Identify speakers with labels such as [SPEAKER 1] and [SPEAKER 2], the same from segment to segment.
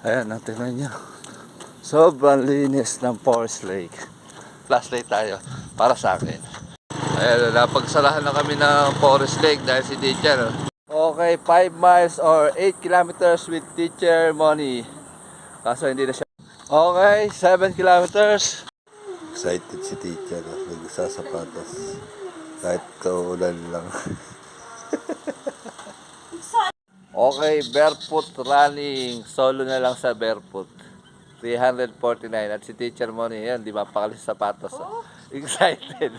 [SPEAKER 1] Ayan, tingnan nyo. Sobrang linis ng Forest Lake. Flashlight tayo para sa akin. Ayan, napagsalahan na kami ng Forest Lake dahil si teacher. Okay, 5 miles or 8 kilometers with teacher Moni. Kaso hindi na siya. Okay, 7 kilometers. Excited si teacher. Nagsasapatos. Kahit kaulan lang. Okay, barefoot running. Solo na lang sa barefoot. 349 at si teacher mo niyan, di mapakalis sa sapatos. Oh. Excited.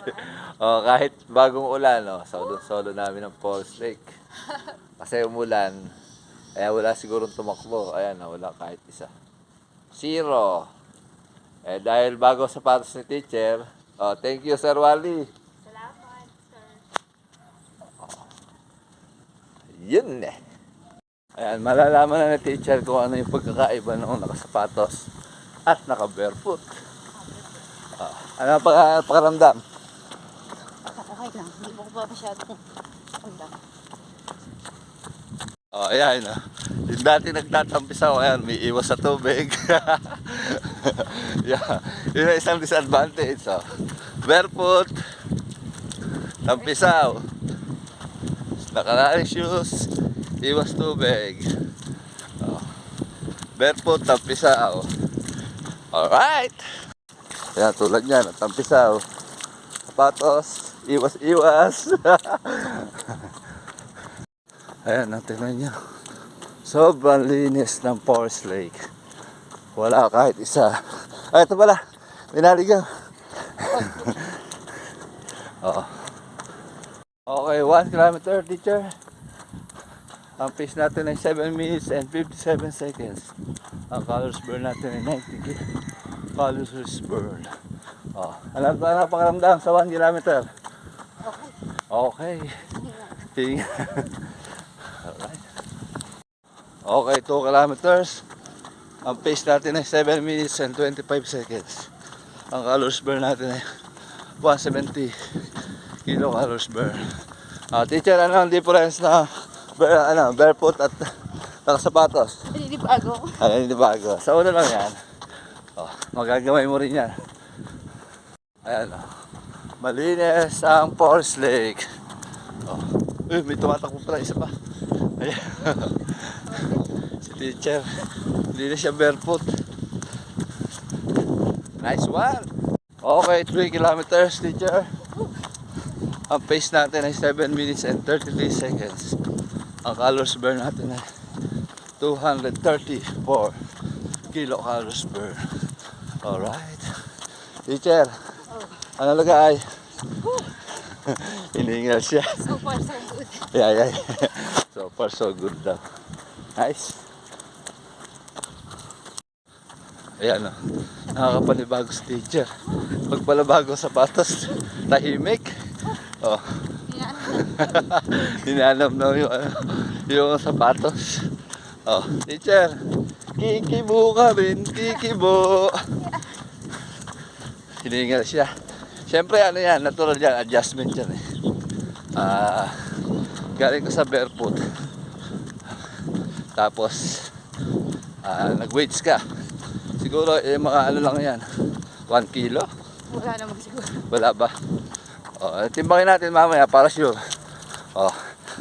[SPEAKER 1] Oh, kahit bagong ulan, oh, solo namin ng Forest Lake. Kasi umulan, kaya wala sigurong tumakbo. Ayan, wala kahit isa. 0. Dahil bago sapatos ni teacher, oh, thank you Sir Wally.
[SPEAKER 2] Salamat, sir.
[SPEAKER 1] Oh. Yun eh. Ayan, malalaman na ni teacher kung ano yung pagkakaiba ng nakasapatos at naka-barefoot. Ano ang pakaramdam?
[SPEAKER 2] Okay lang, hindi ko pa masyadong ramdam.
[SPEAKER 1] Ayan. Yung dati nagtatampisaw, ayan, may iwas sa tubig. Yeah. Yun ang isang disadvantage. Barefoot, tampisaw, naka-running shoes, iwas tubig. Barefoot, tampisaw. Alright. Ayan, tulad yan, tampisaw. Sapatos, iwas-iwas. Ayan, tingnan nyo. Sobrang linis ng Forest Lake. Wala kahit isa. Ay, ito pala. Minaligaw. Oo. Okay, 1 kilometer, teacher. Ang pace natin ay 7 minutes and 57 seconds. Ang calories burn natin ay 90 calories burn. Ano ba napakaramdam sa 1 kilometer? Okay. Okay. Alright. Okay, 2 kilometers. Ang pace natin ay 7 minutes and 25 seconds. Ang calories burn natin ay 170 kilocalories burn. Teacher, ano ang difference na barefoot at nakasapatos?
[SPEAKER 2] Hindi bago.
[SPEAKER 1] Hindi bago. Sa una lang yan. Magagamay mo rin yan. Ayan, malinis ang Forest Lake. May tumatakbo pala isa pa. Ayan. Si teacher, hindi na siya barefoot. Nice one. Okay, 3 kilometers, teacher. Ang pace natin ay 7 minutes and 33 seconds. Ang calories burn natin ay 234 kilocalories burn. Alright. Teacher, ano lagay? Hiningal siya.
[SPEAKER 2] So far, so good.
[SPEAKER 1] Yeah. So far, so good daw. Nice. Ayan o. Nakakapanibago si teacher. Pag pala bago sapatos, tahimik. Hinanap na yung sapatos. Teacher, kikibo ka rin, kikibo. Hiningal siya. Siyempre ano yan, natural yan, adjustment yan eh. Galing ko sa barefoot. Tapos, nag-weights ka. Siguro, mga ano lang yan, 1 kilo?
[SPEAKER 2] Wala naman siguro.
[SPEAKER 1] Wala ba? Timbangin natin mamaya para sure.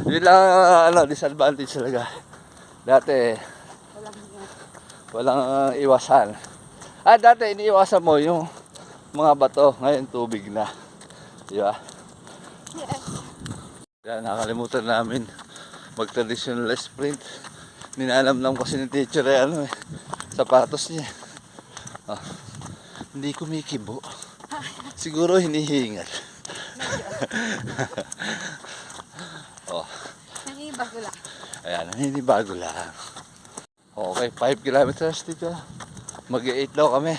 [SPEAKER 1] Yun lang disadvantage talaga. Dati, walang iwasan. Dati iniiwasan mo yung mga bato, ngayon tubig na. Di ba?
[SPEAKER 2] Yes.
[SPEAKER 1] Kaya nakalimutan namin mag-traditional sprint. Ninaalam lang kasi ni teacher sapatos niya. Hindi kumikibo. Siguro hinihingal.
[SPEAKER 2] Nangibago lang.
[SPEAKER 1] Ayan, naninibago lang. Okay, 5 kilometers dito. Mag-8 daw kami.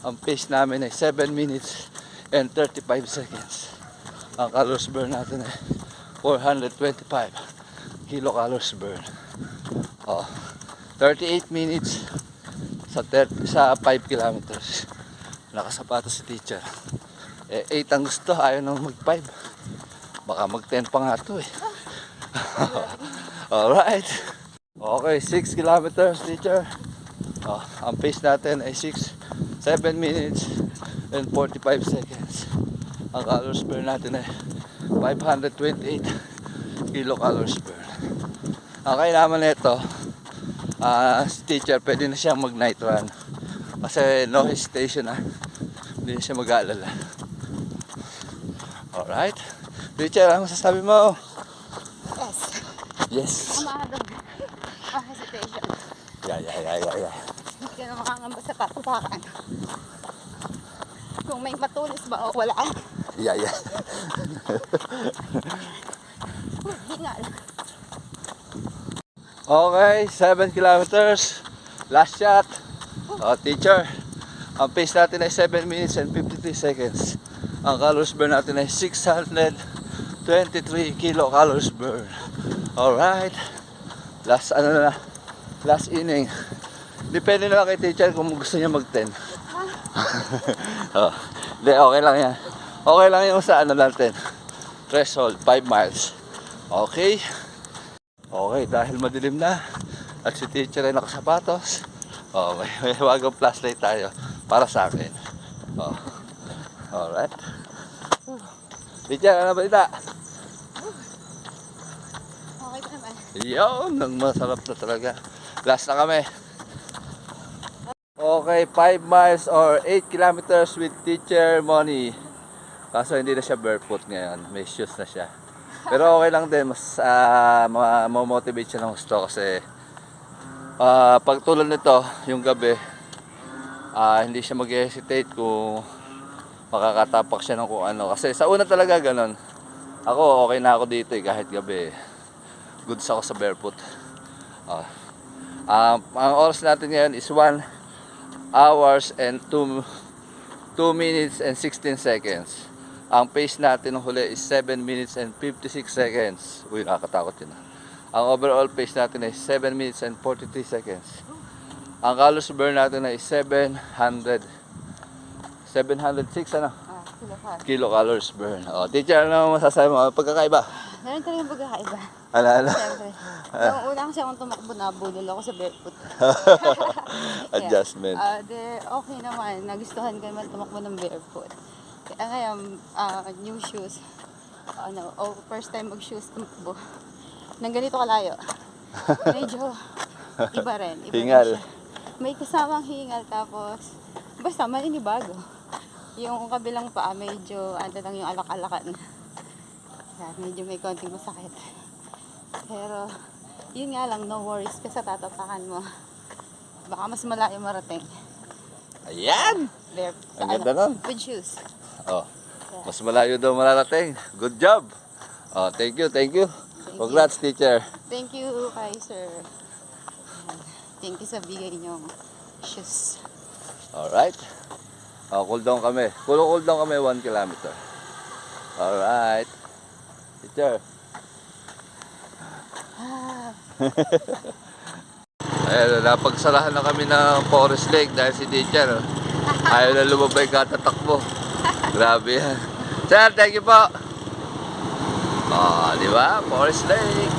[SPEAKER 1] Ang pace namin ay 7 minutes and 35 seconds. Ang calories burn natin ay 425 kilocalories burn. 38 minutes sa 5 kilometers. Nakasapatos si teacher. 8 ang gusto, ayaw nang mag 5. Baka mag 10 pa nga to eh. Alright. Okay, 6 kilometers, teacher. Ang pace natin ay 7 minutes and 45 seconds. Ang calories burn natin ay 528 kilocalories burn. Ang kailangan nito, si teacher pwede na siyang mag night run. Kasi no hesitation na. Hindi na siya mag-aalala. Alright. Teacher, ano masasabi mo?
[SPEAKER 2] Yes.
[SPEAKER 1] Yes.
[SPEAKER 2] Amado. Hesitation.
[SPEAKER 1] Yeah.
[SPEAKER 2] Hindi ka na makangamba sa patupakan. Kung may matulis ba o wala.
[SPEAKER 1] Yeah.
[SPEAKER 2] Hingal.
[SPEAKER 1] Okay, 7 kilometers. Last shot. Teacher, ang pace natin ay 7 minutes and 53 seconds. Ang calories burn natin ay 623 kilocalories burn. Alright. Last inning. Depende na lang kay teacher kung gusto niya mag-10. Hindi, okay lang yan. Okay lang yung sa natin. Threshold, 5 miles. Okay. Okay, dahil madilim na at si teacher ay nakasapatos. May wagang flashlight tayo para sa akin. Alright. Teacher, ano ba ita?
[SPEAKER 2] Okay pa naman.
[SPEAKER 1] Yun, nang masarap na talaga. Last na kami. Okay, 5 miles or 8 kilometers with teacher Moni. Kaso hindi na siya barefoot ngayon. May shoes na siya. Pero okay lang din. Mas motivate siya ng gusto kasi pag tulad nito, yung gabi, hindi siya mag-hesitate kung makakatapak siya ng kung ano. Kasi sa una talaga ganun. Ako, okay na ako dito kahit gabi. Goods ako sa barefoot. Ang oras natin ngayon is 1 hours and 2 minutes and 16 seconds. Ang pace natin ng huli is 7 minutes and 56 seconds. Uy, nakakatakot yun. Ang overall pace natin ay 7 minutes and 43 seconds. Ang calories burn natin ay 706 kilocalories burn. Teacher, ano masasabi mo? Pagkakaiba?
[SPEAKER 2] Meron talagang pagkakaiba.
[SPEAKER 1] Ano?
[SPEAKER 2] Siyempre. Nung una kasi akong tumakbo, nabulol ako sa barefoot.
[SPEAKER 1] Adjustment.
[SPEAKER 2] Okay naman. Nagustuhan ko naman tumakbo ng barefoot. Kaya ngayon, new shoes. First time mag-shoes tumakbo. Nang ganito kalayo. Medyo iba rin.
[SPEAKER 1] Hingal.
[SPEAKER 2] Siya. May kasamang hingal tapos basta maninibago. Yung kabilang paa medyo lang yung alak-alakan. Medyo may konting masakit. Pero yun nga lang, no worries kasi tatapakan mo. Baka mas malayo marating.
[SPEAKER 1] Ayan! Ang ganda nun.
[SPEAKER 2] With shoes.
[SPEAKER 1] Mas malayo daw mararating. Good job! Thank you. Congrats, teacher.
[SPEAKER 2] Thank you kay sir. Thank you sa bigay niyong shoes.
[SPEAKER 1] Alright. Cool down kami. Cool down kami 1 kilometer. Alright. Teacher. Ayun, napagsarahan na kami ng Forest Lake dahil si teacher. Ayaw na lumabay katatakbo. Grabe yan. Sir, thank you po. Di ba? Forest Lake.